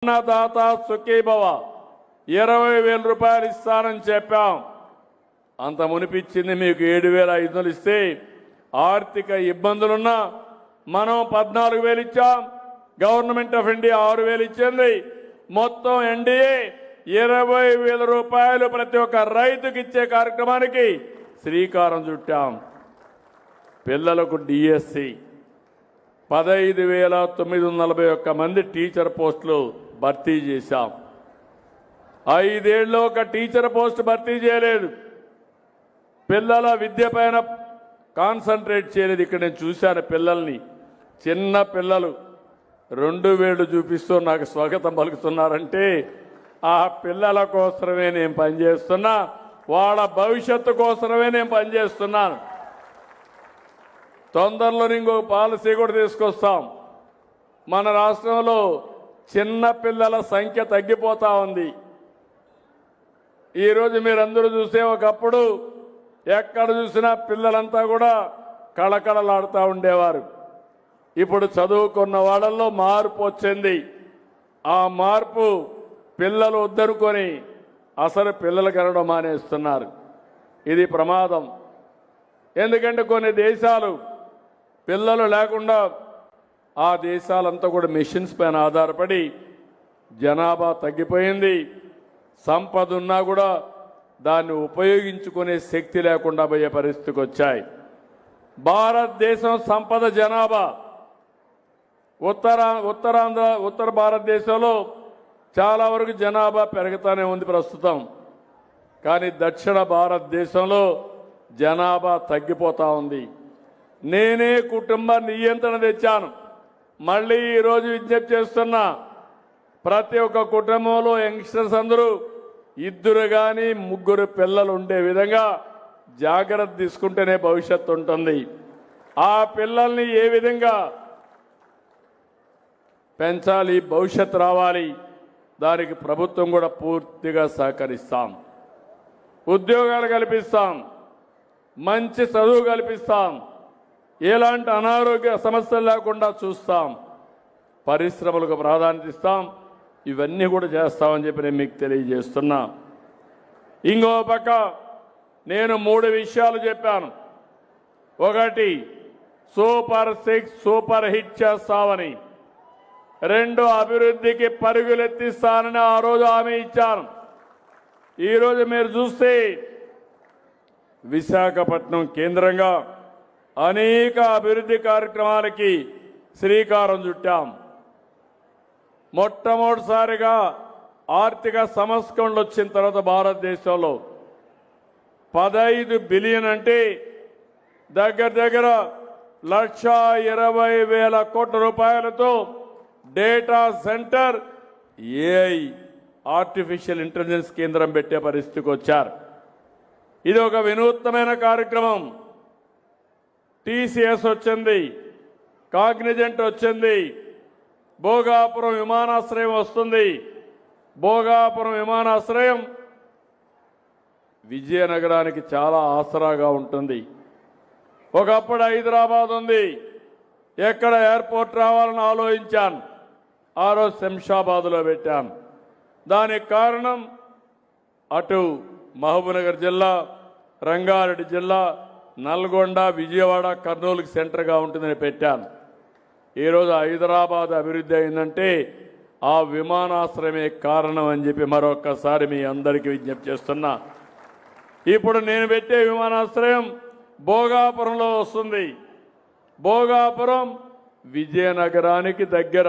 అన్నదాత సుఖీభవ 20,000 రూపాయలు ఇస్తానని చెప్పాం. అంత మునిపిచ్చింది మీకు 7,500 ఇస్తే ఆర్థిక ఇబ్బందులున్నా మనం 14,000 ఇచ్చాం. గవర్నమెంట్ ఆఫ్ ఇండియా 6,000 ఇచ్చింది. మొత్తం ఎన్డీఏ 20,000 రూపాయలు ప్రతి ఒక్క రైతుకి ఇచ్చే కార్యక్రమానికి శ్రీకారం చుట్టాం. పిల్లలకు డిఎస్సి 15,941 మంది టీచర్ పోస్టులు భర్తీ చేశాం. 5 ఏళ్ళలో ఒక టీచర్ పోస్ట్ భర్తీ చేయలేదు. పిల్లల విద్య పైన కాన్సన్ట్రేట్ చేయలేదు. ఇక్కడ నేను చూశాను పిల్లల్ని, చిన్న పిల్లలు 2 వేళ్లు చూపిస్తూ నాకు స్వాగతం పలుకుతున్నారంటే ఆ పిల్లల కోసమే నేను పనిచేస్తున్నా, వాళ్ళ భవిష్యత్తు కోసమే నేను పనిచేస్తున్నాను. తొందరలో ఇంకో పాలసీ కూడా తీసుకొస్తాం. మన రాష్ట్రంలో చిన్న పిల్లల సంఖ్య తగ్గిపోతూ ఉంది. ఈరోజు మీరందరూ చూస్తే ఒకప్పుడు ఎక్కడ చూసినా పిల్లలంతా కూడా కళకళలాడుతూ ఉండేవారు. ఇప్పుడు చదువుకున్న వాళ్ళల్లో మార్పు వచ్చింది. ఆ మార్పు పిల్లలు వద్దనుకొని అసలు పిల్లలు కనడం మానేస్తున్నారు. ఇది ప్రమాదం. ఎందుకంటే కొన్ని దేశాలు పిల్లలు లేకుండా ఆ దేశాలంతా కూడా మిషన్స్ పైన ఆధారపడి జనాభా తగ్గిపోయింది. సంపద ఉన్నా కూడా దాన్ని ఉపయోగించుకునే శక్తి లేకుండా పోయే పరిస్థితికి వచ్చాయి. భారతదేశం సంపద జనాభా ఉత్తర భారతదేశంలో చాలా వరకు జనాభా పెరుగుతూనే ఉంది ప్రస్తుతం. కానీ దక్షిణ భారతదేశంలో జనాభా తగ్గిపోతూ ఉంది. నేనే కుటుంబ నియంత్రణ తెచ్చాను. మళ్ళీ ఈరోజు విజ్ఞప్తి చేస్తున్నా, ప్రతి ఒక్క కుటుంబంలో యంగ్స్టర్స్ అందరూ 2 కానీ 3 పిల్లలు ఉండే విధంగా జాగ్రత్త తీసుకుంటేనే భవిష్యత్తు ఉంటుంది. ఆ పిల్లల్ని ఏ విధంగా పెంచాలి, భవిష్యత్తు రావాలి, దానికి ప్రభుత్వం కూడా పూర్తిగా సహకరిస్తాం. ఉద్యోగాలు కల్పిస్తాం, మంచి చదువు కల్పిస్తాం, ఎలాంటి అనారోగ్య సమస్యలు లేకుండా చూస్తాం, పరిశ్రమలకు ప్రాధాన్యత ఇస్తాం. ఇవన్నీ కూడా చేస్తామని చెప్పి నేను మీకు తెలియజేస్తున్నా. ఇంకో పక్క నేను 3 విషయాలు చెప్పాను. ఒకటి, సూపర్ 6 సూపర్ హిట్ చేస్తామని. 2, అభివృద్ధికి పరుగులెత్తిస్తానని ఆ రోజు హామీ ఇచ్చాను. ఈరోజు మీరు చూస్తే విశాఖపట్నం కేంద్రంగా అనేక అభివృద్ధి కార్యక్రమాలకి శ్రీకారం చుట్టాం. మొట్టమొదటిసారిగా ఆర్థిక సంస్కరణలు వచ్చిన తర్వాత భారతదేశంలో 15 బిలియన్ అంటే దగ్గర 1,20,000 కోట్ల రూపాయలతో data centre, AI artificial intelligence కేంద్రం పెట్టే పరిస్థితికి వచ్చారు. ఇది ఒక వినూత్నమైన కార్యక్రమం. టీసీఎస్ వచ్చింది, కాగ్నిజెంట్ వచ్చింది, భోగాపురం విమానాశ్రయం వస్తుంది. భోగాపురం విమానాశ్రయం విజయనగరానికి చాలా ఆసరాగా ఉంటుంది. ఒకప్పుడు హైదరాబాద్ ఉంది, ఎక్కడ ఎయిర్పోర్ట్ రావాలని ఆలోచించాను. ఆ రోజు శంషాబాద్లో పెట్టాను. దానికి కారణం అటు మహబూబ్నగర్ జిల్లా, రంగారెడ్డి జిల్లా, నల్గొండ, విజయవాడ, కర్నూలుకి సెంటర్గా ఉంటుందని పెట్టాను. ఈరోజు హైదరాబాద్ అభివృద్ధి అయిందంటే ఆ విమానాశ్రయమే కారణం అని చెప్పి మరొక్కసారి మీ అందరికీ విజ్ఞప్తి చేస్తున్నా. ఇప్పుడు నేను పెట్టే విమానాశ్రయం భోగాపురంలో వస్తుంది. భోగాపురం విజయనగరానికి దగ్గర,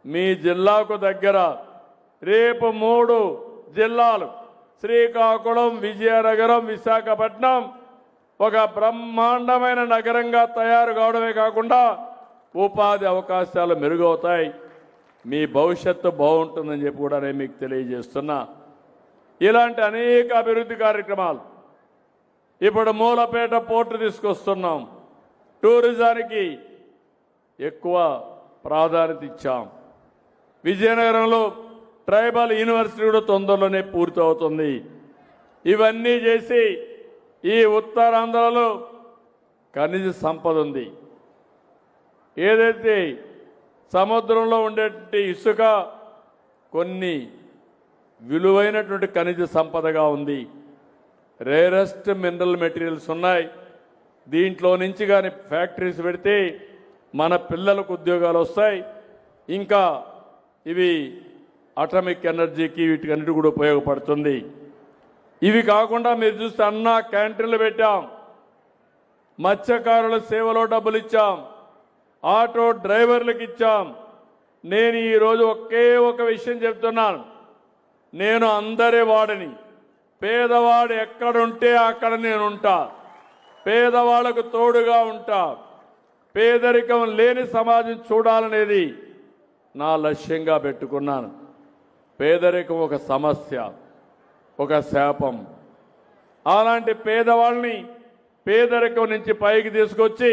మీ జిల్లాకు దగ్గర. రేపు 3 జిల్లాలు శ్రీకాకుళం, విజయనగరం, విశాఖపట్నం ఒక బ్రహ్మాండమైన నగరంగా తయారు కావడమే కాకుండా ఉపాధి అవకాశాలు మెరుగవుతాయి. మీ భవిష్యత్తు బాగుంటుందని చెప్పి కూడా నేను మీకు తెలియజేస్తున్నా. ఇలాంటి అనేక అభివృద్ధి కార్యక్రమాలు. ఇప్పుడు మూలపేట పోర్టు తీసుకొస్తున్నాం. టూరిజానికి ఎక్కువ ప్రాధాన్యత ఇచ్చాం. విజయనగరంలో ట్రైబల్ యూనివర్సిటీ కూడా తొందరలోనే పూర్తవుతుంది. ఇవన్నీ చేసి ఈ ఉత్తరాంధ్రలో ఖనిజ సంపద ఉంది. ఏదైతే సముద్రంలో ఉండేటి ఇసుక కొన్ని విలువైనటువంటి ఖనిజ సంపదగా ఉంది. రేరెస్ట్ మినరల్ మెటీరియల్స్ ఉన్నాయి. దీంట్లో నుంచి కానీ ఫ్యాక్టరీస్ పెడితే మన పిల్లలకు ఉద్యోగాలు వస్తాయి. ఇంకా ఇవి అటామిక్ ఎనర్జీకి వీటికన్నిటి కూడా ఉపయోగపడుతుంది. ఇవి కాకుండా మీరు చూస్తే అన్నా క్యాంటీన్లు పెట్టాం, మత్స్యకారుల సేవలో డబ్బులు ఇచ్చాం, ఆటో డ్రైవర్లకు ఇచ్చాం. నేను ఈరోజు ఒకే ఒక విషయం చెప్తున్నాను, నేను అందరి వాడిని. పేదవాడు ఎక్కడుంటే అక్కడ నేను ఉంటా, పేదవాళ్లకు తోడుగా ఉంటా. పేదరికం లేని సమాజం చూడాలనేది నా లక్ష్యంగా పెట్టుకున్నాను. పేదరికం ఒక సమస్య, ఒక శాపం. అలాంటి పేదవాళ్ళని పేదరికం నుంచి పైకి తీసుకొచ్చి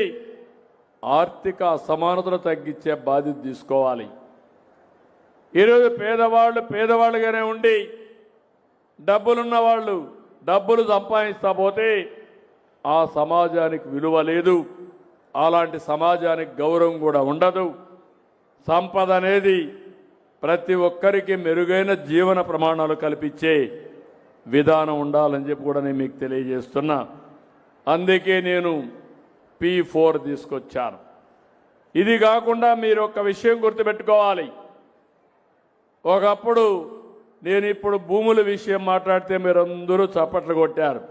ఆర్థిక అసమానతలు తగ్గించే బాధ్యత తీసుకోవాలి. ఈరోజు పేదవాళ్ళుగానే ఉండి డబ్బులున్న వాళ్ళు డబ్బులు సంపాదిస్తా పోతే ఆ సమాజానికి విలువ లేదు, అలాంటి సమాజానికి గౌరవం కూడా ఉండదు. సంపద అనేది ప్రతి ఒక్కరికి మెరుగైన జీవన ప్రమాణాలు కల్పించే విధానం ఉండాలని చెప్పి కూడా నేను మీకు తెలియజేస్తున్నా. అందుకే నేను P4 తీసుకొచ్చాను. ఇది కాకుండా మీరు ఒక విషయం గుర్తుపెట్టుకోవాలి. ఒకప్పుడు నేను ఇప్పుడు భూముల విషయం మాట్లాడితే మీరందరూ చప్పట్లు కొట్టారు.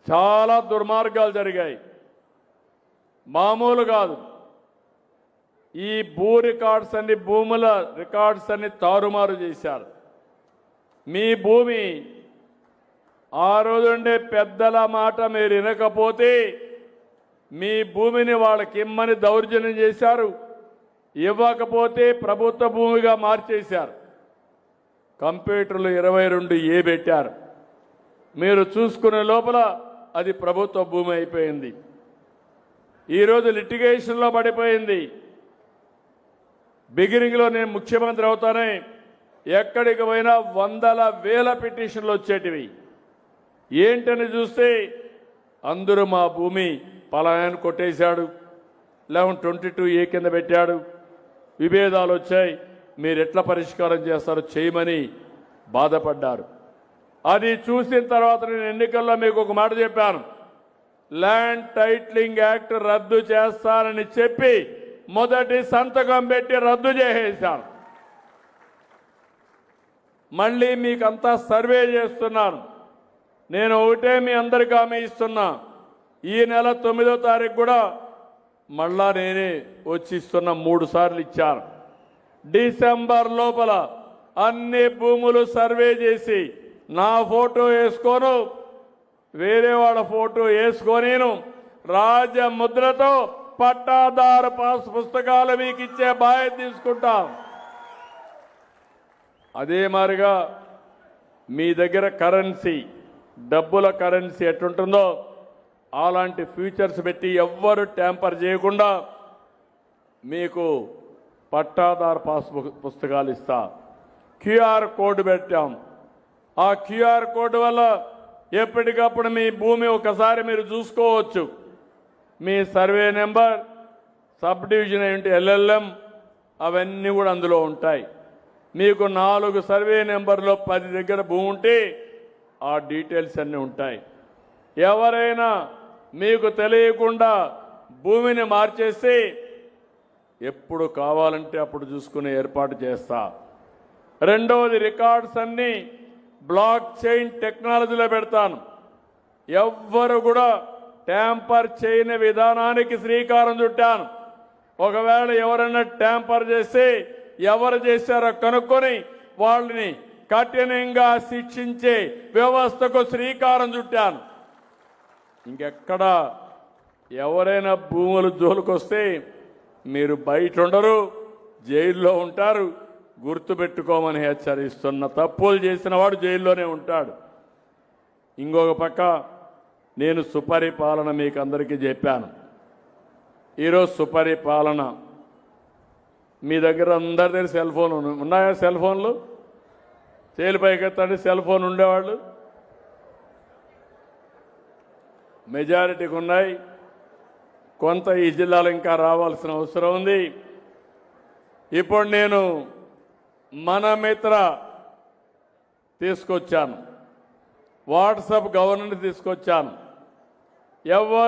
చాలా దుర్మార్గాలు జరిగాయి, మామూలు కాదు. ఈ భూ రికార్డ్స్ అన్ని, భూముల రికార్డ్స్ అన్ని తారుమారు చేశారు. మీ భూమి ఆ రోజుండే పెద్దల మాట మీరు వినకపోతే మీ భూమిని వాళ్ళకి ఇమ్మని దౌర్జన్యం చేశారు. ఇవ్వకపోతే ప్రభుత్వ భూమిగా మార్చేశారు. కంప్యూటర్లు 22A పెట్టారు. మీరు చూసుకునే లోపల అది ప్రభుత్వ భూమి అయిపోయింది. ఈరోజు లిటిగేషన్లో పడిపోయింది. బిగినింగ్లో నేను ముఖ్యమంత్రి అవుతానే ఎక్కడికి పోయినా వందల వేల పిటిషన్లు వచ్చేటివి. ఏంటని చూస్తే అందరూ మా భూమి పలాయన కొట్టేశాడు, 1122A కింద పెట్టాడు, విభేదాలు వచ్చాయి, మీరు ఎట్లా పరిష్కారం చేస్తారో చేయమని బాధపడ్డారు. అది చూసిన తర్వాత నేను ఎన్నికల్లో మీకు ఒక మాట చెప్పాను, ల్యాండ్ టైటిలింగ్ యాక్ట్ రద్దు చేస్తానని చెప్పి మొదటి సంతకం పెట్టి రద్దు చేసేశాను. మళ్ళీ మీకంతా సర్వే చేస్తున్నాను. నేను ఒకటే మీ అందరికీ హామీ ఇస్తున్నా, ఈ నెల 9వ తారీఖు కూడా మళ్ళా నేనే వచ్చి ఇస్తున్నా. 3 సార్లు ఇచ్చాను. డిసెంబర్ లోపల అన్ని భూములు సర్వే చేసి నా ఫోటో వేసుకోను, వేరే వాళ్ళ ఫోటో వేసుకొని రాజముద్రతో పట్టాదారు పాస్ పుస్తకాలు మీకు ఇచ్చే బాధ్యత తీసుకుంటాం. అదే మాదిరిగా మీ దగ్గర కరెన్సీ, డబ్బుల కరెన్సీ ఎట్లుంటుందో అలాంటి ఫ్యూచర్స్ పెట్టి ఎవ్వరు ట్యాంపర్ చేయకుండా మీకు పట్టాదారు పాస్ పుస్తకాలు ఇస్తా. క్యూఆర్ కోడ్ పెట్టాం. ఆ క్యూఆర్ కోడ్ వల్ల ఎప్పటికప్పుడు మీ భూమి ఒకసారి మీరు చూసుకోవచ్చు. మీ సర్వే నెంబర్, సబ్ డివిజన్ ఏంటి, LLM అవన్నీ కూడా అందులో ఉంటాయి. మీకు 4 సర్వే నెంబర్లో 10 దగ్గర భూమి ఉంటే ఆ డీటెయిల్స్ అన్నీ ఉంటాయి. ఎవరైనా మీకు తెలియకుండా భూమిని మార్చేసి ఎప్పుడు కావాలంటే అప్పుడు చూసుకునే ఏర్పాటు చేస్తా. రెండవది, రికార్డ్స్ అన్నీ బ్లాక్ చైన్ టెక్నాలజీలో పెడతాను. ఎవ్వరు కూడా ట్యాంపర్ చేయని విధానానికి శ్రీకారం చుట్టాను. ఒకవేళ ఎవరైనా ట్యాంపర్ చేస్తే ఎవరు చేశారో కనుక్కొని వాళ్ళని కఠినంగా శిక్షించే వ్యవస్థకు శ్రీకారం చుట్టాను. ఇంకెక్కడ ఎవరైనా భూములు జోలుకొస్తే మీరు బయట ఉండరు, జైల్లో ఉంటారు. గుర్తుపెట్టుకోమని హెచ్చరిస్తున్న. తప్పులు చేసిన వాడు జైల్లోనే ఉంటాడు. ఇంకొక పక్క నేను సుపరిపాలన మీకు అందరికీ చెప్పాను. ఈరోజు సుపరిపాలన మీ దగ్గర అందరి దగ్గర సెల్ ఫోన్ ఉన్నాయా? సెల్ ఫోన్లు చేలు పైకెత్తండి. సెల్ ఫోన్ ఉండేవాళ్ళు మెజారిటీకి ఉన్నాయి. కొంత ఈ జిల్లాలో ఇంకా రావాల్సిన అవసరం ఉంది. ఇప్పుడు నేను మన మిత్ర తీసుకొచ్చాను, వాట్సాప్ గవర్నెన్స్ తీసుకొచ్చాను. ఎవరు